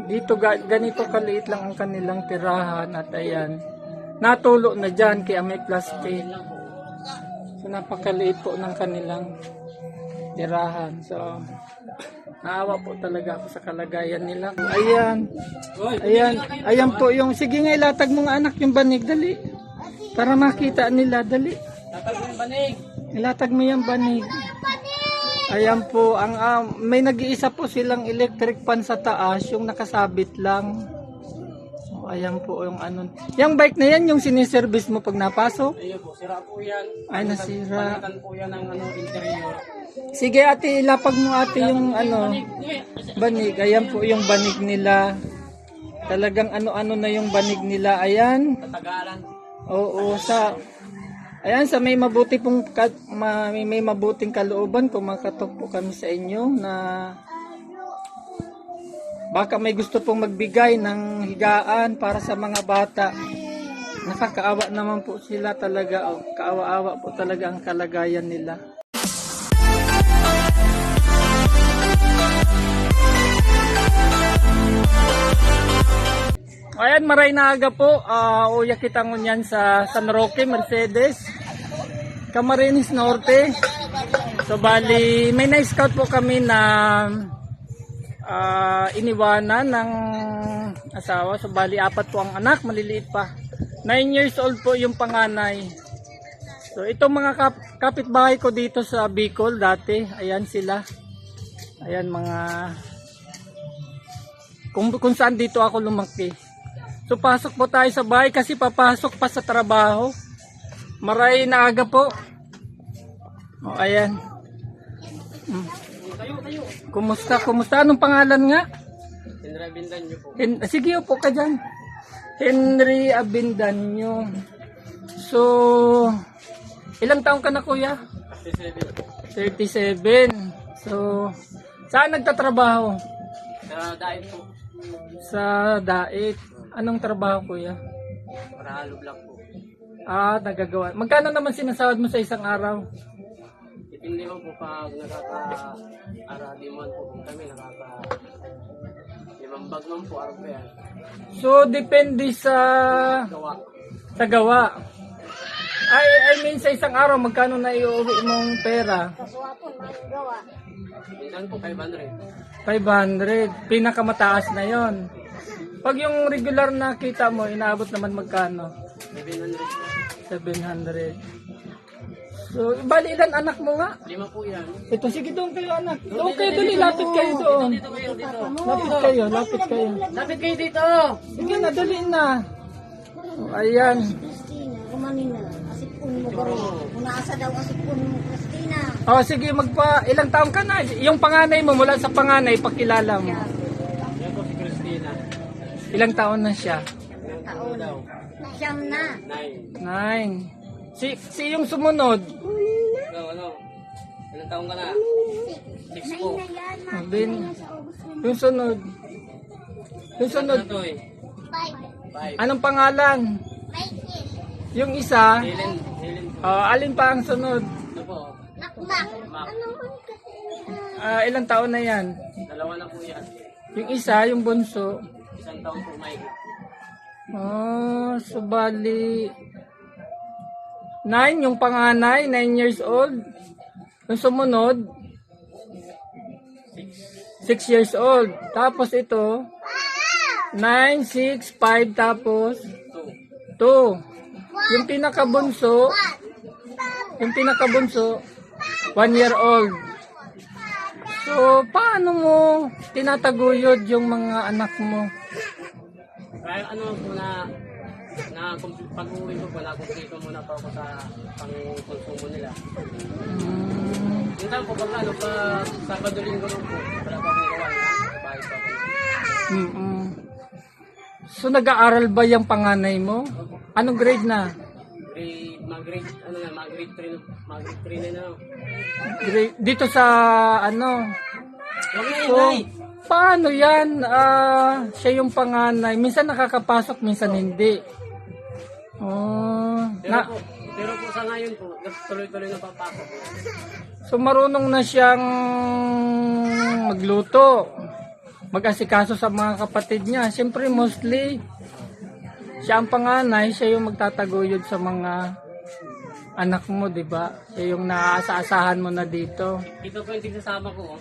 Dito ganito kaliit lang ang kanilang tirahan at ayan. Natulo na dyan kaya may plastic. So napakaliit po ng kanilang tirahan. So naawa po talaga ako sa kalagayan nila. Ayan. Ayan. Ayan po yung, sige nga ilatag mo nga anak yung banig, dali. Para makita nila, dali. Ilatag mo yung banig. Ilatag mo yung banig. Ayan po, may nag-iisa po silang electric fan sa taas, yung nakasabit lang. So, ayan po yung ano. Yung bike na yan, yung siniservice mo pag napasok? Ayun po, sira po yan. Ay, nasira. Palitan po yan ng interior. Sige ate, ilapag mo ate yung banig. Ayan po yung banig nila. Talagang ano-ano na yung banig nila. Ayan. Tatagalan. Oo, ayan, sa may mabuti pong may mabuting kalooban, kumakatok po kami sa inyo na baka may gusto pong magbigay ng higaan para sa mga bata. Nakakaawa naman po sila talaga. Oh, kaawa-awa po talaga ang kalagayan nila. Ayan, maray na aga po. Uya kita ngunyan sa San Roque, Mercedes, Camarines Norte. So bali, may na-scout po kami na iniwanan ng asawa. So bali, 4 po ang anak, maliliit pa. 9 years old po yung panganay. So itong mga kapitbahay ko dito sa Bicol dati, ayan sila. Ayan mga, kung saan dito ako lumaki. So pasok po tayo sa bahay kasi papasok pa sa trabaho. Maray na aga po. O ayan. Kumusta? Kumusta? Anong pangalan nga? Henry Abindanyo po. Sige upo ka dyan. Henry Abindanyo. So, ilang taong ka na kuya? 37. 37. So, saan nagtatrabaho? Sa diet po. Sa Dait. Anong trabaho kuya? Marahalo lang po. Nagagawa. Magkano naman sinasahod mo sa isang araw? Depende mo po pag nakaka-aradiman po kami, limang bag man po araw pa yan. So, depende sa gawa. I mean, sa isang araw, magkano na iuwi mong pera? Minsan po 500. 500. Pinakamataas na yon. Pag yung regular na kita mo, inaabot naman magkano? 700. 700. So, bali ilan anak mo nga? 5 po yan. Ito, sige doon kayo anak. Doon kayo, dali, lapit kayo doon. Dito kayo, dito. Lapit kayo, lapit kayo. Lapit kayo dito! Sige na, dali na. O, ayan. Christina, kumanin na. Asipun mo ko rin. Unaasa daw asipun mo, Christina. O, sige, ilang taong ka na? Yung panganay mo, mula sa panganay, pakilala mo. Yan po si Christina. Ilang taon na siya? Taon. Daw. Siyam na. 9. 9. Si yung sumunod? Ano? Ilang taong ka na? 6 po. Na yan, ma. Bin. Yung sunod? Yung sunod? Ano to eh? 5. Anong pangalan? Yung isa? Helen po. Alin pa ang sunod? Ano po? Nakmak. Map. Ilang taon na yan? 2 na po yan. Yung isa, yung bunso? 1 taon po may. So bali 9 yung panganay, 9 years old. Yung sumunod 6 years old. Tapos ito 9, 6, 5 tapos 2. Yung pinakabunso 1 year old. So paano mo tinataguyod yung mga anak mo? Kaya ano po na pag-uwi ko wala kumpleto muna pa ako sa pang-konsumo nila. Minsan po pag Sabado Linggo lang po, wala pa akong gawa na bahay pa ako. So nag-aaral ba yung panganay mo? Anong grade na? Mag-grade 3 na. Dito sa ano? Huwag na So, inay! paano yan? Siya yung panganay. Minsan nakakapasok, minsan hindi. Pero po sa ngayon po, tuloy-tuloy na papasok. So marunong na siyang magluto, mag-asikaso sa mga kapatid niya. Siyempre mostly siya ang panganay, siya yung magtataguyod sa mga anak mo, di ba? Siya yung naaasa-asahan mo na dito. Ito po yung tigsasama ko.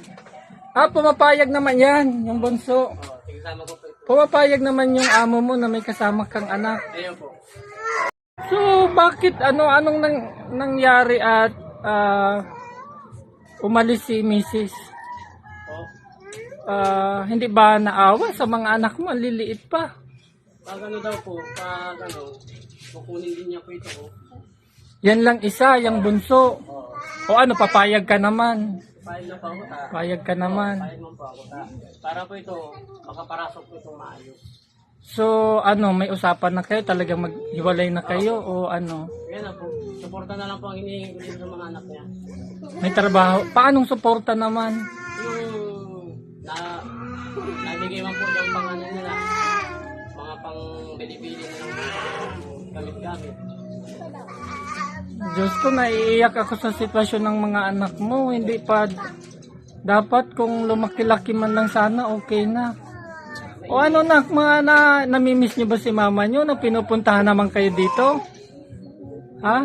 Pumapayag naman yan, yung bunso. Tigsasama ko po. Pumapayag naman yung amo mo na may kasama kang anak. Ayun po. So, bakit anong nangyari at umalis si Mrs.? Hindi ba naawa sa mga anak mo? Ang liliit pa. Pag ano daw po, pag ano, kukunin din niya po ito. Yan lang isa, yung bunso. O ano, papayag ka naman. Pahil na po ako ta. Payag ka naman. Pahil mo po ako ta. Para po ito, makaparasok po itong maayos. So, ano, may usapan na kayo? Talagang maghiwalay na kayo? O ano? Yan na po. Suporta na lang po ang hinihingi sa mga anak niya. May trabaho? Paanong suporta naman? Yung nabigay man po yung pang ano nila. Mga pang bili-bili na lang gamit-gamit. Diyos ko, naiiyak ako sa sitwasyon ng mga anak mo. Hindi pa dapat kung lumaki-laki man lang sana, okay na. O ano nak, mga namimiss niyo ba si mama niyo na pinupuntahan naman kayo dito? Ha?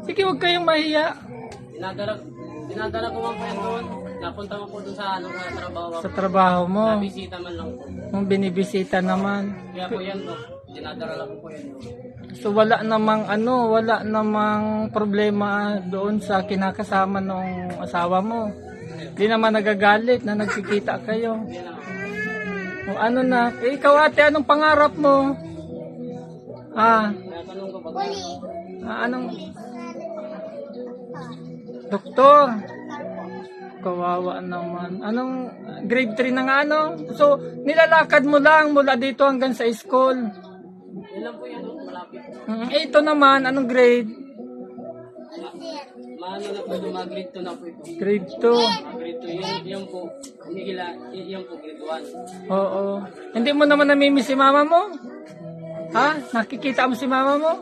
Sige, huwag kayong mahiya. Dinadala ko man po yan doon. Napunta mo po doon sa ano sa trabaho. Sa trabaho mo, Nabisita man lang po. kung binibisita naman. Kaya po yan po. Dinadala ko po yan doon. So wala namang problema doon sa kinakasama ng asawa mo. Hindi naman nagagalit na nagkikita kayo. Yan na. O ano na, ikaw ate, anong pangarap mo? Tinatanong ko pag Anong doktor? Kawawa naman. Anong grade 3 na nga ano? So, nilalakad mo lang mula dito hanggang sa school. yan lang po yan, malapit. Ito naman, anong grade? Maano na po ito, mag-grade 2 na po ito. Grade 2. Grade 2, yan po. Yan po, grade 1. Oo. Hindi mo naman namimiss si mama mo? Ha? Nakikita mo si mama mo?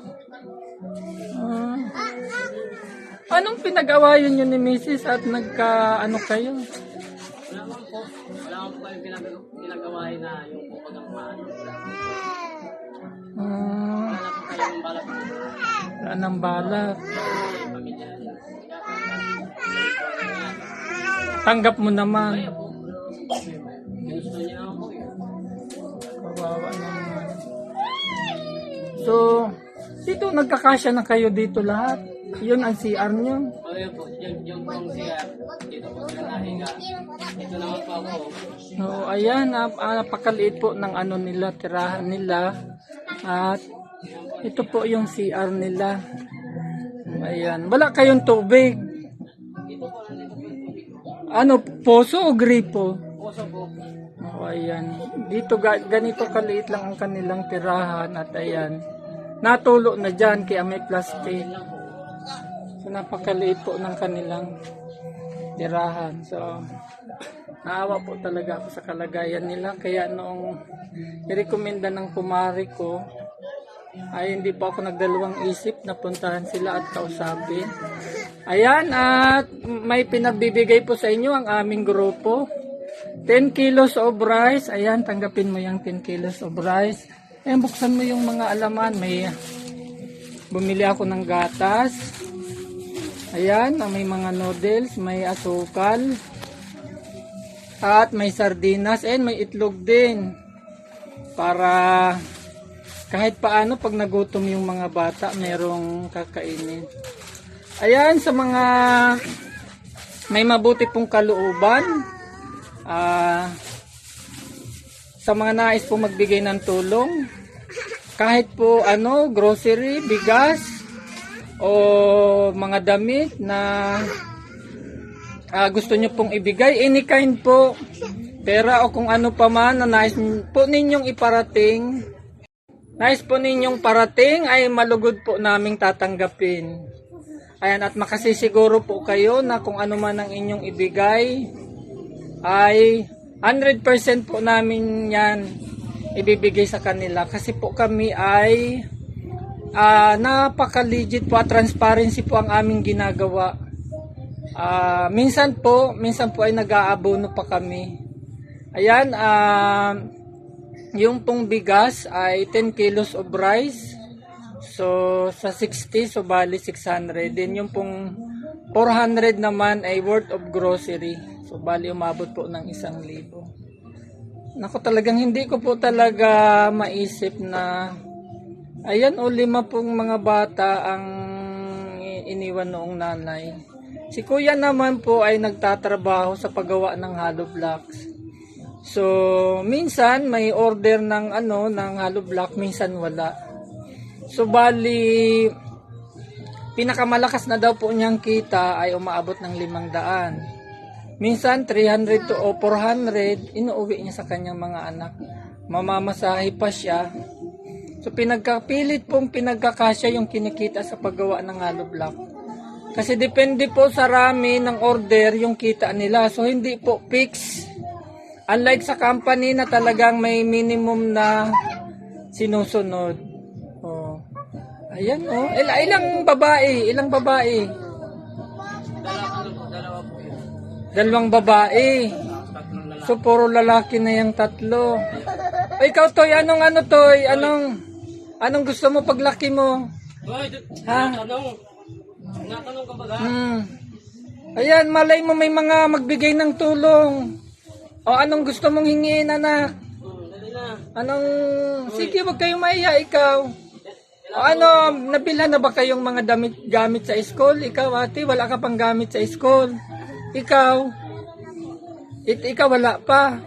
Anong pinag-awayan nyo ni Mrs. at nagka-ano kayo? Wala man po. Wala man po kayong pinagawain na yung po pag-amahan. Wala po kayong balak. Wala nang balak. Pamilya. Tanggap mo naman. Kaya po. Gusto niya naman po yun. Kawawa naman. So, dito nagkakasya na kayo dito lahat. Yun ang CR nyo. O yun po. Yung pong siya. Dito po sila nahiga. Ito naman po ako. So, ayan, napakaliit po ng ano nila, tirahan nila. At ito po yung CR nila. Ayan. Wala kayong tubig. Ano, poso o gripo? Puso po. O, ayan. Dito, ganito kaliit lang ang kanilang tirahan. At ayan, natulo na dyan kaya may plastic. So, napakaliit po ng kanilang tirahan. So, naawa po talaga ako sa kalagayan nila. Kaya noong i-recommenda ng kumari ko, ay hindi pa ako nagdalawang isip na puntahan sila at kausapin. Ayan, at may pinagbibigay po sa inyo ang aming grupo. 10 kilos of rice. Ayan, tanggapin mo yung 10 kilos of rice. Ayan, buksan mo yung mga alaman. May bumili ako ng gatas. Ayan, may mga noodles, may asukal. At may sardinas. And may itlog din. Para kahit paano pag nagutom yung mga bata, merong kakainin. Ayan, sa mga may mabuti pong kalooban, sa mga nais pong magbigay ng tulong, kahit po ano, grocery, bigas, o mga damit na gusto nyo pong ibigay, any kind po, pera o kung ano pa man na nais po ninyong iparating, ay malugod po naming tatanggapin. Ayan, at makasisiguro po kayo na kung ano man ang inyong ibigay, ay 100% po namin yan ibibigay sa kanila. Kasi po kami ay napaka-legit po at transparency po ang aming ginagawa. Minsan po ay nag-aabono pa kami. Ayan, yung pong bigas ay 10 kilos of rice. So, sa 60, so bali 600. Then yung pong 400 naman ay worth of grocery. So, bali umabot po ng 1,000. Naku, talagang hindi ko po talaga maisip na ayan o 5 pong mga bata ang iniwan noong nanay. Si kuya naman po ay nagtatrabaho sa paggawa ng hollow blocks. So, minsan may order ng ng hollow block, minsan wala. So, bali pinakamalakas na daw po niyang kita ay umaabot ng 500. Minsan 300 to 400 inuuwi niya sa kanyang mga anak. Mamamasahe pa siya. So pinagkapilit pong pinagkakasya yung kinikita sa paggawa ng hollow block. Kasi depende po sa rami ng order yung kita nila. So hindi po fix. Unlike sa company na talagang may minimum na sinusunod. Oh. Ayan oh. Ilang babae? Dalawa po yun. 2 babae. Tatlong lalaki. So puro lalaki na yung 3. Ay, ikaw Toy, Toy? Anong gusto mo paglaki mo? Hoy, Ha? natanong ka ba ga? Ayan, malay mo may mga magbigay ng tulong. O anong gusto mong hingiin, anak? Dali na. Sige, wag kayong maiya, ikaw. O nabilhan na ba kayong mga gamit sa school? Ikaw, ate, wala ka pang gamit sa school. Ikaw? Ikaw wala pa.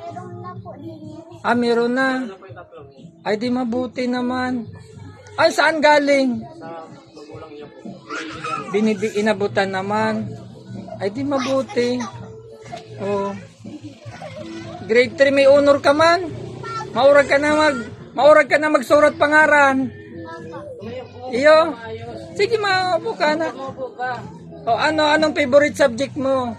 Meron na. Ano po yung tatlong? Ay, di mabuti naman. Ay, saan galing? Sa magulang niya po. Inabutan naman. Ay, di mabuti. Oh. Grade 3 may honor ka man. Maurag ka na magsurat pangaran. Iyo. Sige, maupo ka na. Opo ka. O anong favorite subject mo?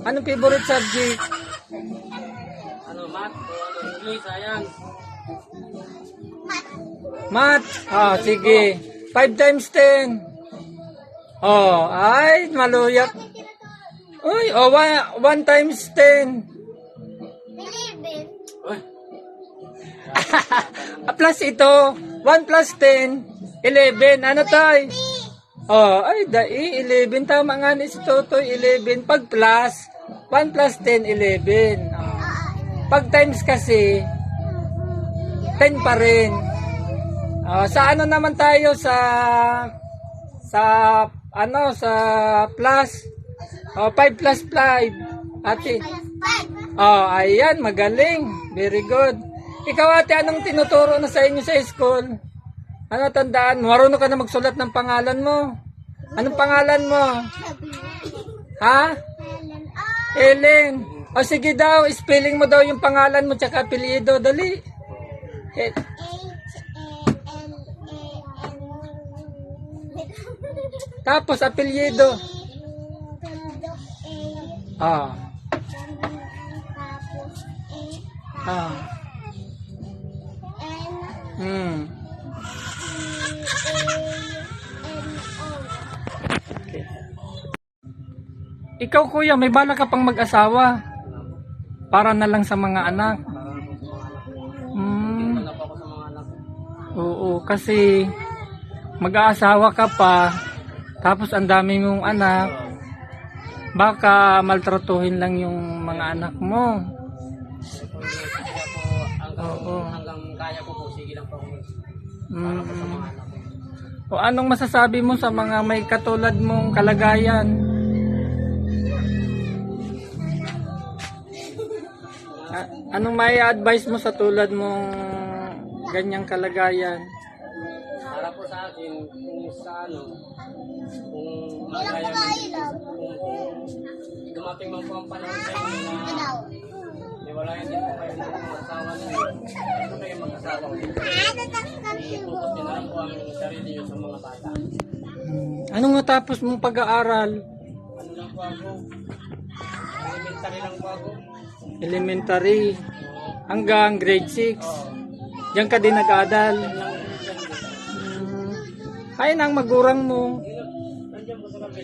Anong favorite subject? Math o English, science. Math. Sige. 5 times 10. Ay, maluyak. Uy, 1 times 10. Uy, Plus ito. 1 plus 10. 11. Ano tayo? Ay, 11. Tama nga ni si Totoy. 11. Pag plus, 1 plus 10, 11. Pag times kasi, 10 pa rin. Sa ano naman tayo sa plus. 5 plus 5. Ate. Ayan, magaling. Very good. Ikaw ate, anong tinuturo na sa inyo sa school? Ano tandaan? Marunong ka na magsulat ng pangalan mo. Anong pangalan mo? Ha? Helen. Sige daw, spelling mo daw yung pangalan mo tsaka apelyido. Dali. Tapos apelyido. Ikaw kuya, may bala ka pang mag-asawa para na lang sa mga anak. wala pa ako sa mga anak. Oo, kasi mag-aasawa ka pa, tapos ang dami mong anak, baka maltratuhin lang yung mga anak mo. Hanggang kaya ko po, sige lang po ako. Para po sa mga anak ko. O anong masasabi mo sa mga may katulad mong kalagayan? Anong may advice mo sa tulad mong ganyang kalagayan? Para po sa akin, kung sa kung dumating man po ang panahon sa inyo na niwalayan din po kayo ng mga asawa ninyo, ito kayo mag-asawa. I-focus din na lang po ang sarili nyo sa mga bata. Anong natapos mong pag-aaral? Ano lang po ako? Elementary lang po ako. Elementary hanggang grade 6. Diyan ka din nag-aaral. Ay, nang magurang mo.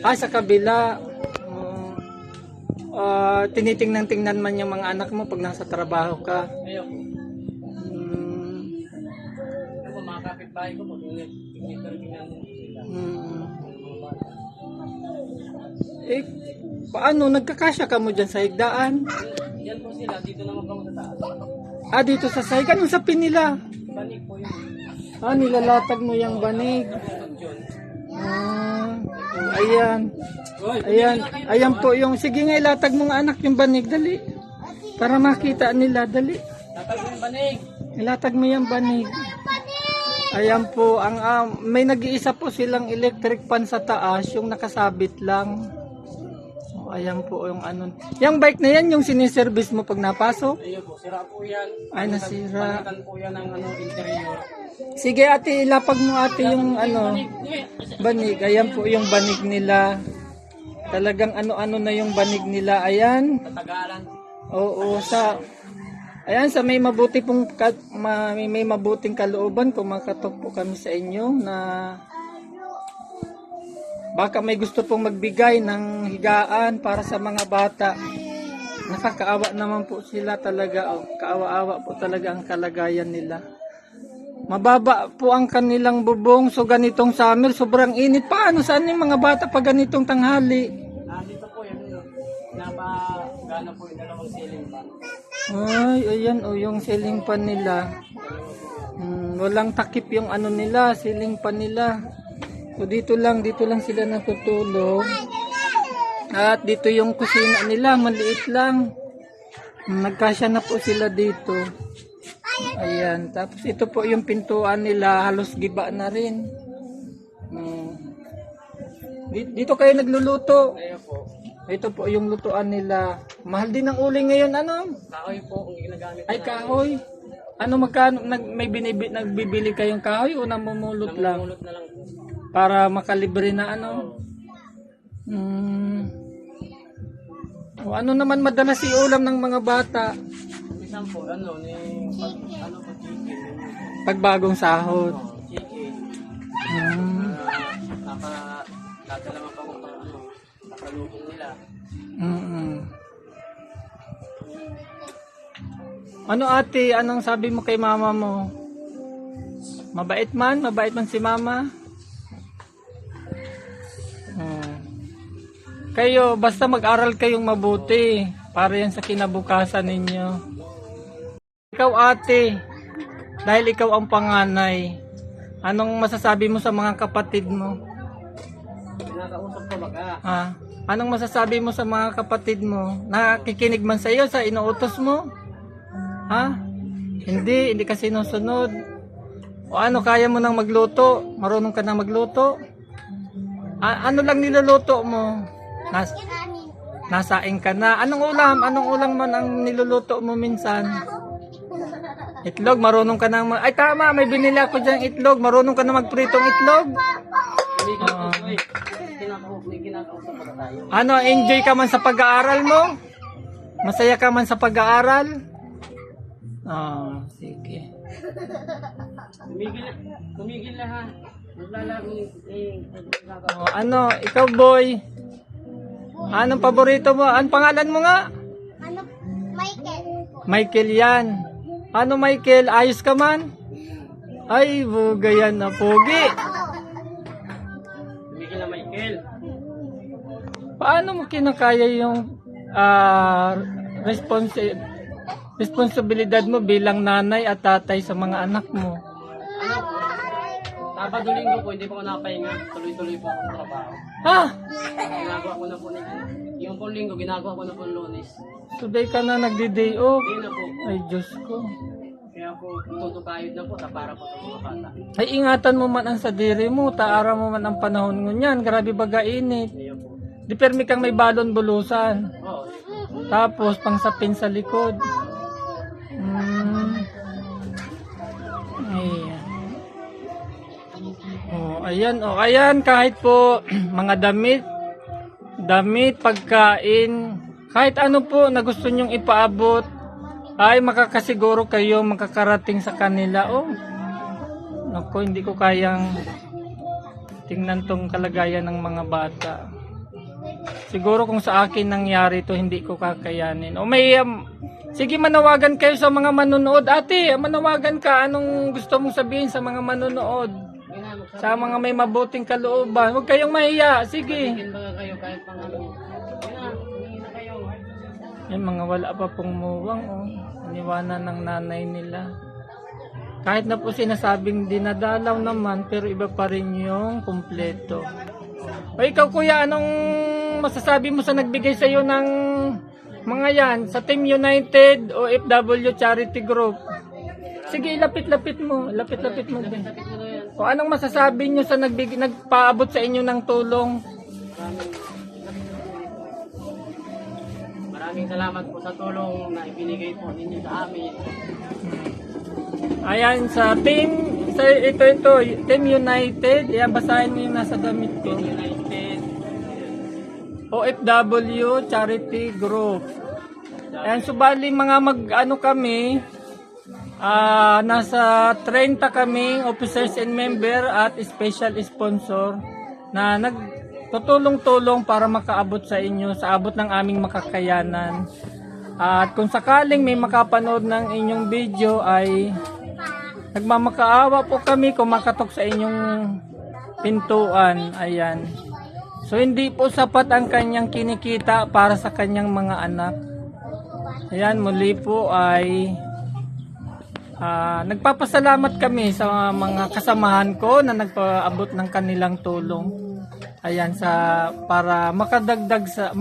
Sa kabila. tinitingnan-tingnan man yung mga anak mo pag nasa trabaho ka? Ayun po. Hmm. Ano po, mga kapitbahay ko po, tingnan din sila. Hmm. Yung mga bata. Eh, paano? Nagkakasya ka mo dyan sa higdaan? Yan po sila, dito naman po sa taas. Ah, dito sa sahig. Anong sapin nila? Banig po yun. Ah, nilalatag mo yung banig. Nabukod yun. Ah, ayan. Ayan. Ayan po yung, sige nga, ilatag mo nga anak yung banig. Dali. Para makita nila. Dali. Tatag yung banig. Ilatag mo yung banig. Ayan po, may nag-iisa po silang electric fan sa taas, yung nakasabit lang. So, ayan po yung ano. Yung bike na yan, yung siniservice mo pag napasok. Ayun po, sira po yan. Ay, nasira. Palitan po yan ng interior. Sige ate, ilapag mo ate yung banig. Ayan po yung banig nila. Talagang ano-ano na yung banig nila. Ayan. Tatagalan. Oo, ayan, sa may mabuti pong may mabuting kalooban, kumakatok po kami sa inyo na baka may gusto pong magbigay ng higaan para sa mga bata. Nakakaawa naman po sila talaga. Oh, kaawa-awa po talaga ang kalagayan nila. Mababa po ang kanilang bubong, so ganitong summer, sobrang init. Paano saan yung mga bata pag ganitong tanghali? Dito po yun. Napagana po yung dalawang ceiling fan. Ay, ayan o, yung ceiling fan nila. Walang takip yung ano nila, ceiling fan nila. So dito lang sila natutulog. At dito yung kusina nila, maliit lang. Nagkasya na po sila dito. Ayan, tapos ito po yung pintuan nila, halos giba na rin. Dito kayo nagluluto. Ayun po. Ito po yung lutuan nila. Mahal din ang uling ngayon, ano? Kahoy po kung ginagamit. Ay, kahoy. Ano magkano, nagbibili kayong kahoy o namumulot lang? Namumulot na lang po. Para makalibre na ano? O, ano naman madalas ulam ng mga bata? Minsan po, po, chicken. Pagbagong sahod. Chicken. Nakadalaman pa ko para nakalubong nila. Ano ate, anong sabi mo kay mama mo? Mabait man? Mabait man si mama? Kayo, basta mag-aral kayong mabuti para yan sa kinabukasan ninyo. Ikaw ate, dahil ikaw ang panganay, anong masasabi mo sa mga kapatid mo? Kinakausap ko baga. Anong masasabi mo sa mga kapatid mo? Nakikinig man sa iyo sa inuutos mo? Hindi ka sinusunod. O ano, kaya mo nang magluto? Marunong ka nang magluto? Ano lang niluluto mo? Nasaing ka na. Anong ulam man ang niluluto mo minsan? Itlog, marunong ka nang ay tama, may binili ako dyan itlog. Marunong ka na magpritong itlog? Kinakausap ko tayo. Ano, enjoy ka man sa pag-aaral mo? Masaya ka man sa pag-aaral? Sige. Tumigil na ha. Naglalaro Ano, ikaw boy? Anong paborito mo? Anong pangalan mo nga? Michael. Michael yan. Ano Michael? Ayos ka man? Ay, buga yan na pogi. Tumigil na Michael. Paano mo kinakaya yung responsibilidad mo bilang nanay at tatay sa mga anak mo? Sabado linggo po, hindi po ako napahinga. Tuloy-tuloy po ako sa trabaho. Ginagawa ko na po yung pong linggo, ginagawa ko na po Lunes. Today ka na nagdi-day off. Hindi na po. Ay, Diyos ko. Kaya po, tutupayod na po para po sa mga bata. Ay, ingatan mo man ang sadiri mo. Taara mo man ang panahon mo niyan. Grabe baga init. Kaya po. Di permi kang may balon bulusan. Oo. Tapos, pangsapin sa likod. Ayan, kahit po mga damit, pagkain, kahit ano po na gusto nyong ipaabot, ay makakasiguro kayo makakarating sa kanila. Naku, hindi ko kayang tingnan tong kalagayan ng mga bata. Siguro kung sa akin nangyari to, hindi ko kakayanin. O may, sige, manawagan kayo sa mga manonood. Ate, manawagan ka. Anong gusto mong sabihin sa mga manonood? Sa mga may mabuting kalooban. Huwag kayong mahiya. Sige. Baga kayo kahit pang ano. Hindi na kayo. Yung mga wala pa pong muwang, oh. Iniwanan ng nanay nila. Kahit na po sinasabing dinadalaw naman, pero iba pa rin yung kumpleto. O ikaw kuya, anong masasabi mo sa nagbigay sa iyo ng mga yan? Sa Team United o FW Charity Group? Sige, lapit-lapit mo. Lapit-lapit mo din. O anong masasabi nyo sa nagpaabot sa inyo ng tulong? Maraming salamat po sa tulong na ibinigay po ninyo sa amin. Ayan, sa team, ito, Team United. Ayan, basahin mo yung nasa damit ko. United. OFW Charity Group. Ayan, subali mga kami, nasa 30 kaming officers and member at special sponsor na nagtutulong-tulong para makaabot sa inyo, sa abot ng aming makakayanan. At kung sakaling may makapanood ng inyong video ay nagmamakaawa po kami kung makatok sa inyong pintuan. Ayan. So hindi po sapat ang kanyang kinikita para sa kanyang mga anak. Ayan, muli po ay nagpapasalamat kami sa mga kasamahan ko na nagpaabot ng kanilang tulong. Ayan, para makadagdag sa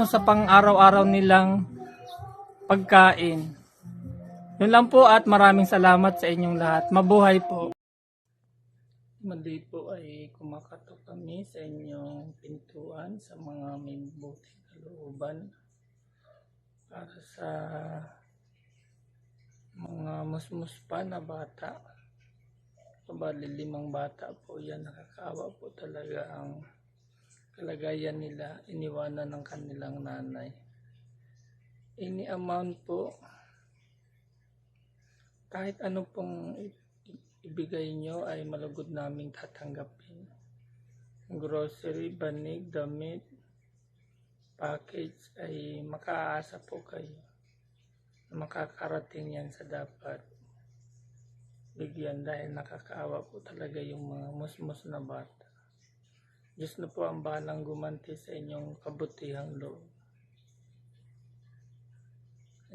sa pang-araw-araw nilang pagkain. Yun lang po at maraming salamat sa inyong lahat. Mabuhay po. Mali po ay kumakatok kami sa inyong pintuan sa mga may buting kalooban para sa mga musmus pa na bata. Bali 5 bata po yan. Nakakaawa po talaga ang kalagayan nila. Iniwanan ng kanilang nanay. Any amount po, kahit ano pong ibigay nyo ay malugod naming tatanggapin. Grocery, banig, damit, package ay makaasa po kayo. Makakarating yan sa dapat bigyan dahil nakakaawa po talaga yung mga musmus na bata. Diyos na po ang bahalang gumanti sa inyong kabutihang loob.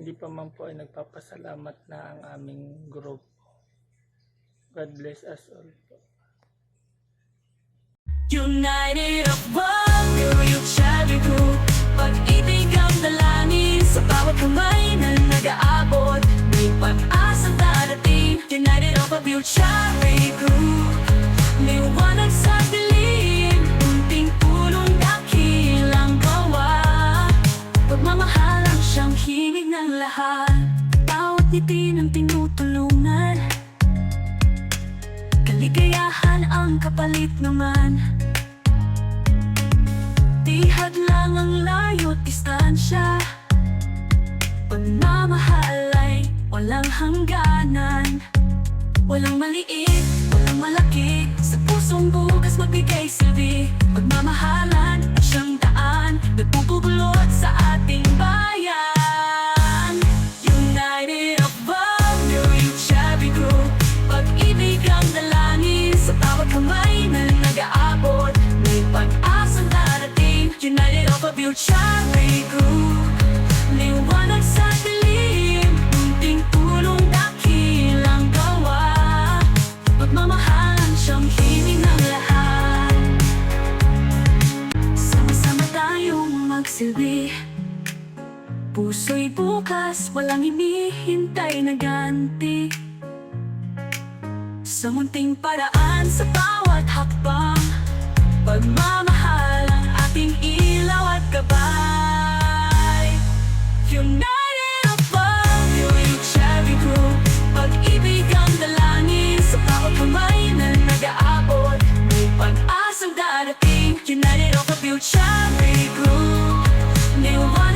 Hindi pa man po ay nagpapasalamat na ang aming grupo. God bless us all po. United of Warrior Charity Group. Pag-ibig ang dalangin sa bawat kamay na nag-aabot. May pag-asang darating. United of Warrior Charity Group. Liwanag sa dilim, unting tulong dakilang gawa. Pagmamahalang siyang hingig ng lahat. Bawat ngiti ng tinutulungan. Kaligayahan ang kapalit naman. Di hadlang ang layo't distansya. Pagmamahal ay walang hangganan. Walang maliit, walang malaki. Sa pusong bukas magbigay silbi. Pagmamahalan at siyang daan nagpupulot sa ating bayan. United of Warrior Charity Group. Pag-ibig ang dalangin sa bawat kamay na nag-aabot. May pag-asang darating. United of Warrior Charity Group. Liwanag sa dilim, unting tulong dakilang gawa. Pagmamahalan siyang himig ng lahat. Sama-sama tayong magsilbi. Puso'y bukas, walang hinihintay na ganti. Sa munting paraan sa bawat hakbang. Pagmamahal ang ating ilaw at gabay. United of Warrior Charity Group. Pag-ibig ang dalangin sa bawat kamay na nag-aabot. May pag-asang darating. United of Warrior Charity Group. Liwanag